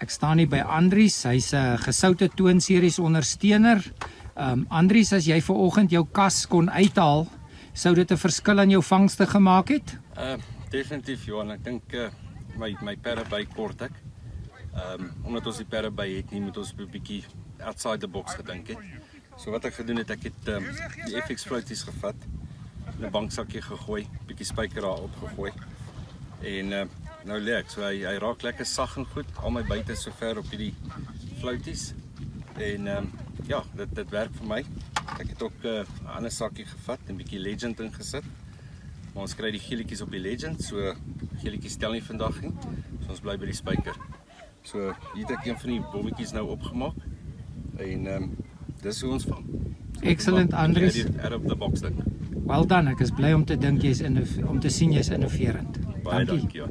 Ek staan hier by Andries, hy's 'n gesoute toonseries ondersteuner. Andries, as jy vanoggend jou kas kon uithaal, sou dit 'n verskil aan jou vangste gemaak het? Definitief, Johan. Ek dink my perre by kort ek. Omdat ons die perre by het nie, moet ons 'n bietjie outside the box gedink het. So wat ek gedoen het, ek het die FX floaties gevat, in 'n banksakkie gegooi, bietjie spyker daar opgegooi. En nou lê ek, so hy raak lekker sag en goed, al my buite is so ver op hierdie floaties. En ja, dit werk vir my. Ek het ook 'n ander sakkie gevat en 'n bietjie Legend ingesit. Maar ons kry die geelietjies op die Legend, so geelietjies tel nie vandag nie. So ons bly by die spyker. So hier het ek een van die bommetjies nou opgemaak. En dis hoe ons vang. So, Excellent, Andries. Out of the box ding. Well done, ek is bly om te dink om te sien jy's innoverend. Baie dankie.